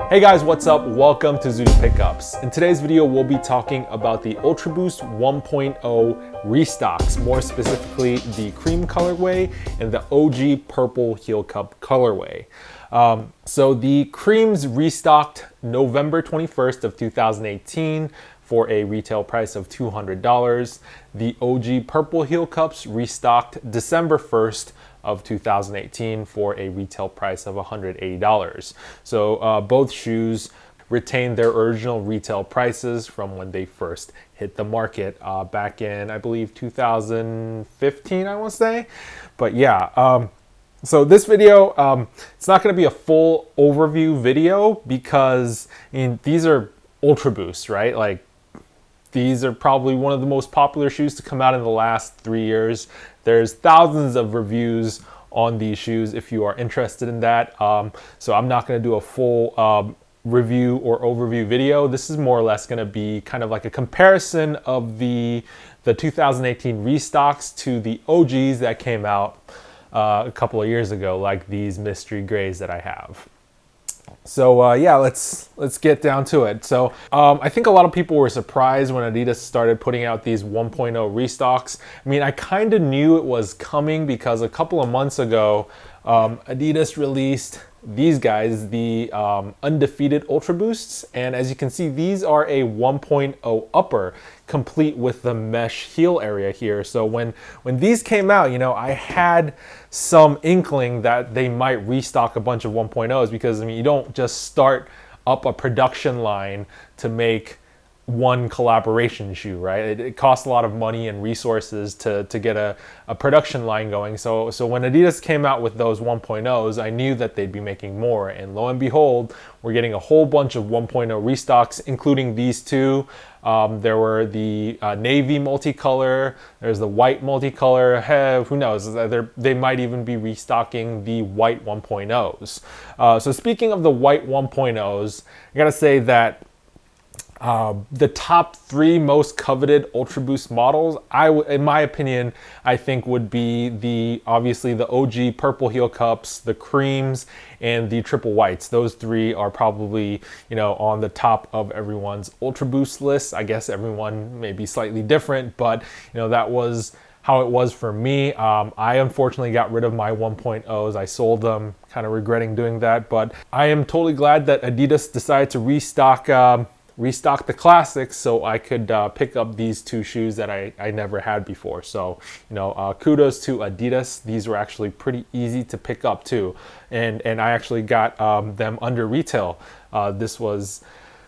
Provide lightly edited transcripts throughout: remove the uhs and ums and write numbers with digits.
Hey guys, what's up? Welcome to Zoo's Pickups. In today's video, we'll be talking about the Ultra Boost 1.0 Restocks, more specifically the cream colorway and the OG purple heel cup colorway. So the creams restocked November 21st of 2018 for a retail price of $200. The OG purple heel cups restocked December 1st of 2018 for a retail price of $180. So both shoes retained their original retail prices from when they first hit the market back in, I believe, 2015, I want to say. But yeah, so this video, it's not going to be a full overview video because these are Ultra Boosts, right? Like, these are probably one of the most popular shoes to come out in the last 3 years. There's thousands of reviews on these shoes if you are interested in that. So I'm not going to do a full review or overview video. This is more or less going to be kind of like a comparison of the 2018 restocks to the OGs that came out a couple of years ago, like these mystery grays that I have. So yeah, let's get down to it. So I think a lot of people were surprised when Adidas started putting out these 1.0 restocks. I mean, I kind of knew it was coming because a couple of months ago, Adidas released these guys, the Undefeated Ultra Boosts. And as you can see, these are a 1.0 upper, complete with the mesh heel area here. So when these came out, you know, I had some inkling that they might restock a bunch of 1.0s because, I mean, you don't just start up a production line to make one collaboration shoe, right? It costs a lot of money and resources to get a production line going. So when Adidas came out with those 1.0s, I knew that they'd be making more. And lo and behold, we're getting a whole bunch of 1.0 restocks, including these two. There were the navy multicolor, there's the white multicolor. Who knows? They might even be restocking the white 1.0s. So speaking of the white 1.0s, I gotta say that the top three most coveted Ultra Boost models, in my opinion, I think would be obviously the OG purple heel cups, the creams, and the triple whites. Those three are probably, you know, on the top of everyone's Ultra Boost list. I guess everyone may be slightly different, but you know, that was how it was for me. I unfortunately got rid of my 1.0s. I sold them, kind of regretting doing that, but I am totally glad that Adidas decided to restock the classics so I could pick up these two shoes that I never had before. So, you know, kudos to Adidas. These were actually pretty easy to pick up too. And I actually got them under retail. This was,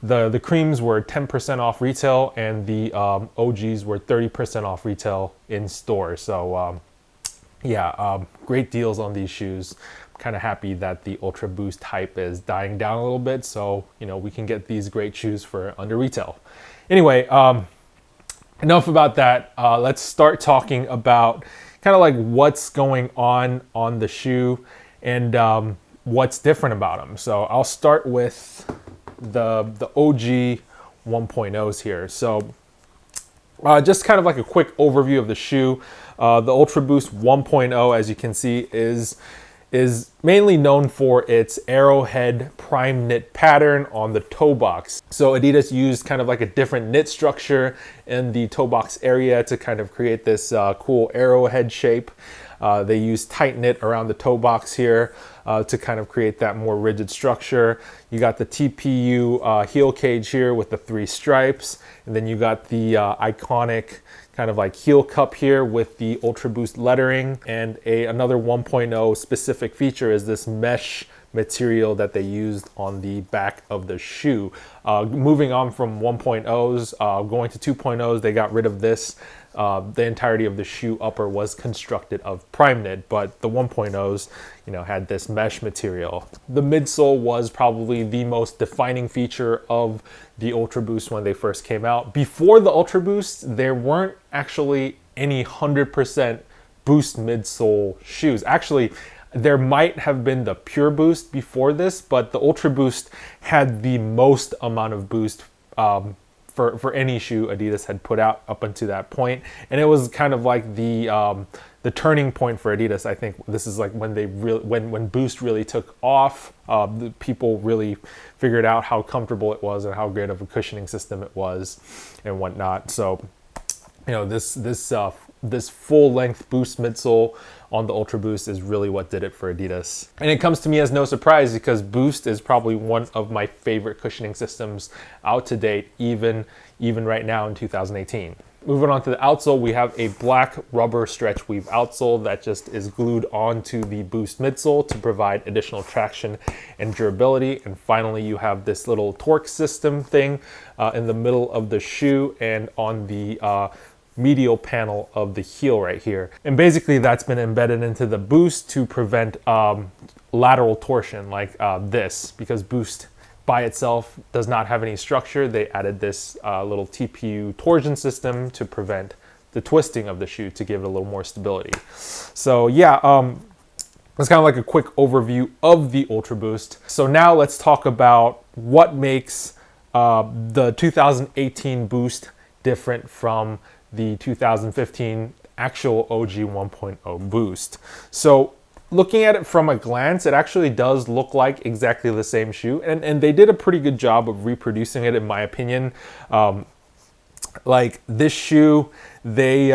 the creams were 10% off retail and the OGs were 30% off retail in store. So yeah, great deals on these shoes. Kind of happy that the Ultra Boost hype is dying down a little bit, so you know, we can get these great shoes for under retail. Anyway, enough about that. Let's start talking about kind of like what's going on the shoe and what's different about them. So I'll start with the OG 1.0s here. So just kind of like a quick overview of the shoe. The Ultra Boost 1.0, as you can see, is mainly known for its arrowhead prime knit pattern on the toe box. So Adidas used kind of like a different knit structure in the toe box area to kind of create this cool arrowhead shape. They used tight knit around the toe box here to kind of create that more rigid structure. You got the TPU heel cage here with the 3 stripes, and then you got the iconic kind of like heel cup here with the Ultra Boost lettering. And another 1.0 specific feature is this mesh material that they used on the back of the shoe. Moving on from 1.0s, going to 2.0s, they got rid of this. The entirety of the shoe upper was constructed of prime knit, but the 1.0s, you know, had this mesh material. The midsole was probably the most defining feature of the Ultra Boost when they first came out. Before the Ultra Boost, there weren't actually any 100% Boost midsole shoes. Actually, there might have been the Pure Boost before this, but the Ultra Boost had the most amount of Boost for any shoe Adidas had put out up until that point. And it was kind of like the turning point for Adidas. I think this is like when they when Boost really took off. The people really figured out how comfortable it was and how great of a cushioning system it was and whatnot. So, you know, this full length Boost midsole on the Ultra Boost is really what did it for Adidas. And it comes to me as no surprise because Boost is probably one of my favorite cushioning systems out to date, even right now in 2018. Moving on to the outsole, we have a black rubber stretch weave outsole that just is glued onto the Boost midsole to provide additional traction and durability. And finally, you have this little torque system thing in the middle of the shoe and on the medial panel of the heel right here. And basically that's been embedded into the Boost to prevent lateral torsion like this, because Boost by itself does not have any structure. They added this little TPU torsion system to prevent the twisting of the shoe to give it a little more stability. So yeah, that's kind of like a quick overview of the Ultra Boost. So now let's talk about what makes the 2018 Boost different from the 2015 actual OG 1.0 Boost. So looking at it from a glance, it actually does look like exactly the same shoe, and they did a pretty good job of reproducing it in my opinion. Like this shoe, they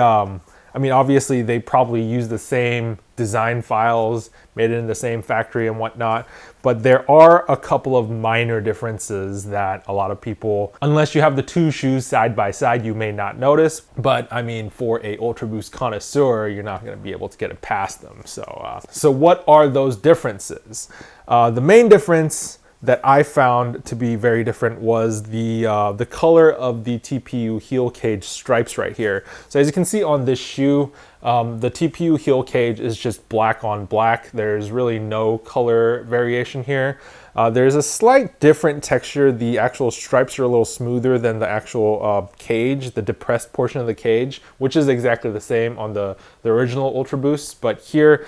I mean, obviously they probably use the same design files, made it in the same factory and whatnot, but there are a couple of minor differences that a lot of people, unless you have the two shoes side by side, you may not notice. But I mean, for a Ultra Boost connoisseur, you're not going to be able to get it past them. So what are those differences? The main difference that I found to be very different was the color of the TPU heel cage stripes right here. So as you can see on this shoe, the TPU heel cage is just black on black. There's really no color variation here. There's a slight different texture. The actual stripes are a little smoother than the actual cage, the depressed portion of the cage, which is exactly the same on the original Ultra Boost. But here,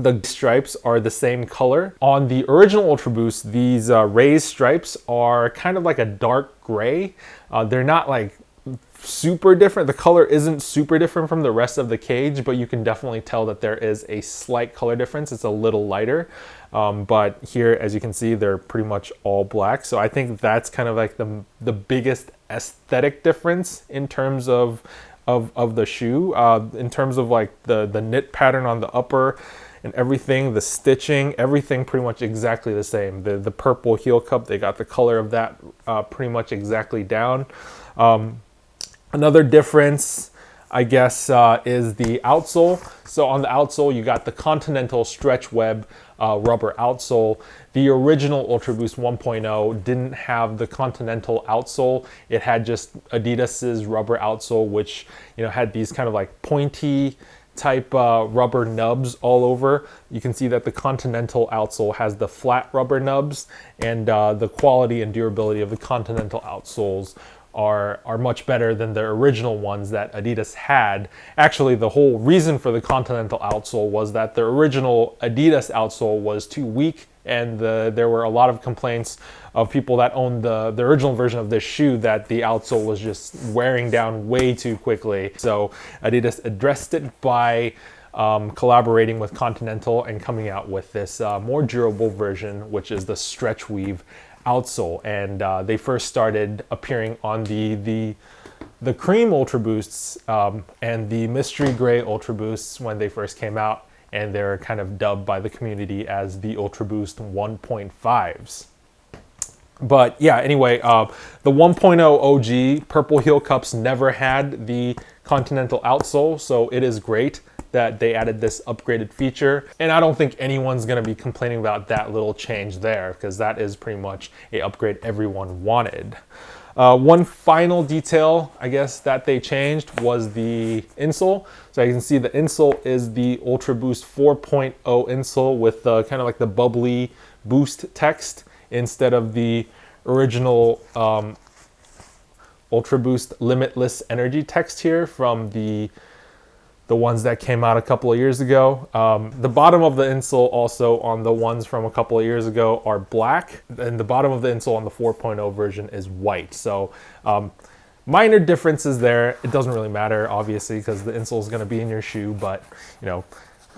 the stripes are the same color. On the original Ultra Boost, these raised stripes are kind of like a dark gray. They're not like super different. The color isn't super different from the rest of the cage, but you can definitely tell that there is a slight color difference. It's a little lighter. But here, as you can see, they're pretty much all black. So I think that's kind of like the biggest aesthetic difference in terms of the shoe. In terms of like the knit pattern on the upper, and everything, the stitching, everything pretty much exactly the same. The purple heel cup, they got the color of that pretty much exactly down. Another difference, I guess, is the outsole. So on the outsole, you got the Continental stretch web rubber outsole. The original Ultra Boost 1.0 didn't have the Continental outsole. It had just Adidas's rubber outsole, which, you know, had these kind of like pointy type rubber nubs all over. You can see that the Continental outsole has the flat rubber nubs, and the quality and durability of the Continental outsoles are much better than the original ones that Adidas had. Actually, the whole reason for the Continental outsole was that the original Adidas outsole was too weak, and there were a lot of complaints of people that owned the original version of this shoe that the outsole was just wearing down way too quickly. So Adidas addressed it by collaborating with Continental and coming out with this more durable version, which is the stretch weave outsole. And they first started appearing on the cream Ultra Boosts and the mystery gray Ultra Boosts when they first came out, and they're kind of dubbed by the community as the Ultra Boost 1.5s. But yeah, anyway, the 1.0 OG purple heel cups never had the Continental outsole, so it is great that they added this upgraded feature. And I don't think anyone's gonna be complaining about that little change there, because that is pretty much a upgrade everyone wanted. One final detail, I guess, that they changed was the insole. So you can see the insole is the Ultra Boost 4.0 insole with kind of like the bubbly Boost text instead of the original Ultra Boost Limitless Energy text here from the the ones that came out a couple of years ago. The bottom of the insole also on the ones from a couple of years ago are black, and the bottom of the insole on the 4.0 version is white. So minor differences there. It doesn't really matter, obviously, because the insole is going to be in your shoe, but you know,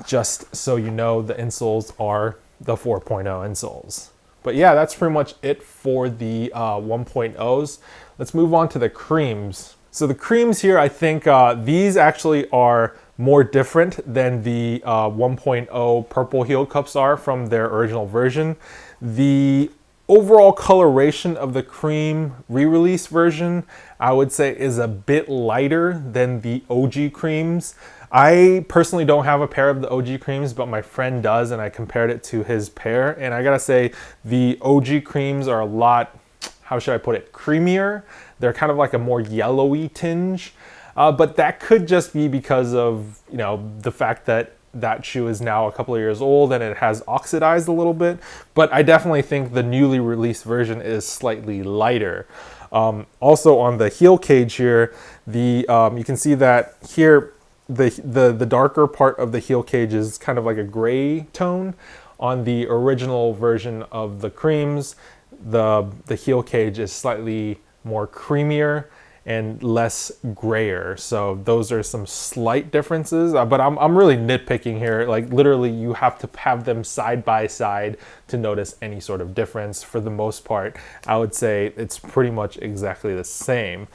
just so you know, the insoles are the 4.0 insoles. But yeah, that's pretty much it for the 1.0s. Let's move on to the creams. So the creams here, I think these actually are more different than the 1.0 purple heel cups are from their original version. The overall coloration of the cream re-release version, I would say, is a bit lighter than the OG creams. I personally don't have a pair of the OG creams, but my friend does, and I compared it to his pair. And I gotta say, the OG creams are a lot, how should I put it, creamier. They're kind of like a more yellowy tinge, but that could just be because of, you know, the fact that that shoe is now a couple of years old and it has oxidized a little bit. But I definitely think the newly released version is slightly lighter. Also on the heel cage here, you can see that here, the darker part of the heel cage is kind of like a gray tone. On the original version of the creams, the heel cage is slightly more creamier and less grayer. So those are some slight differences, but I'm really nitpicking here. Like literally you have to have them side by side to notice any sort of difference. For the most part, I would say it's pretty much exactly the same.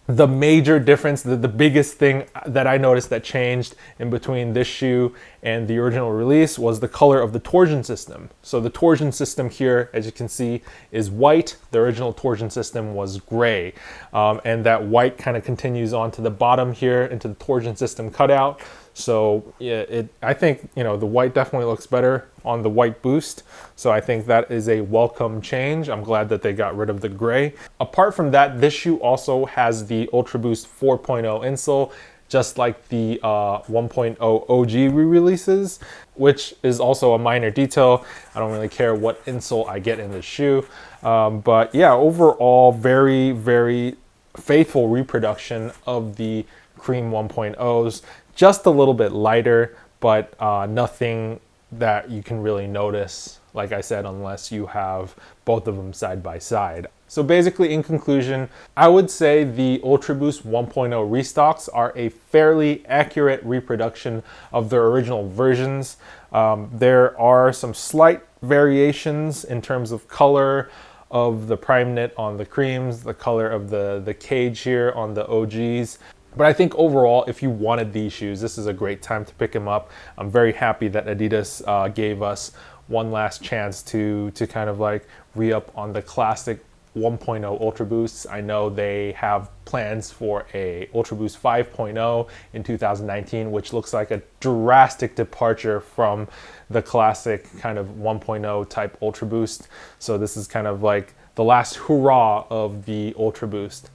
The major difference, the biggest thing that I noticed that changed in between this shoe and the original release was the color of the torsion system. So the torsion system here, as you can see, is white. The original torsion system was gray. And that white kind of continues on to the bottom here into the torsion system cutout. So yeah, I think, you know, the white definitely looks better on the white boost. So I think that is a welcome change. I'm glad that they got rid of the gray. Apart from that, this shoe also has the Ultra Boost 4.0 insole, just like the 1.0 OG re-releases, which is also a minor detail. I don't really care what insole I get in the shoe. But yeah, overall, very, very faithful reproduction of the Cream 1.0s. Just a little bit lighter, but nothing that you can really notice, like I said, unless you have both of them side by side. So basically, in conclusion, I would say the Ultra Boost 1.0 Restocks are a fairly accurate reproduction of their original versions. There are some slight variations in terms of color of the prime knit on the creams, the color of the cage here on the OGs. But I think overall, if you wanted these shoes, this is a great time to pick them up. I'm very happy that Adidas gave us one last chance to kind of like re-up on the classic 1.0 Ultra Boosts. I know they have plans for a Ultra Boost 5.0 in 2019, which looks like a drastic departure from the classic kind of 1.0 type Ultra Boost. So this is kind of like the last hurrah of the Ultra Boost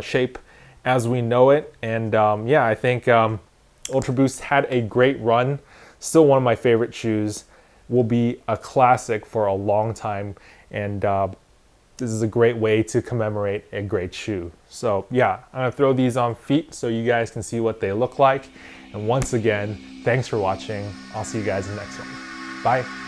shape as we know it. And yeah, I think Ultra Boost had a great run. Still one of my favorite shoes. Will be a classic for a long time. And this is a great way to commemorate a great shoe. So yeah, I'm gonna throw these on feet so you guys can see what they look like. And once again, thanks for watching. I'll see you guys in the next one. Bye.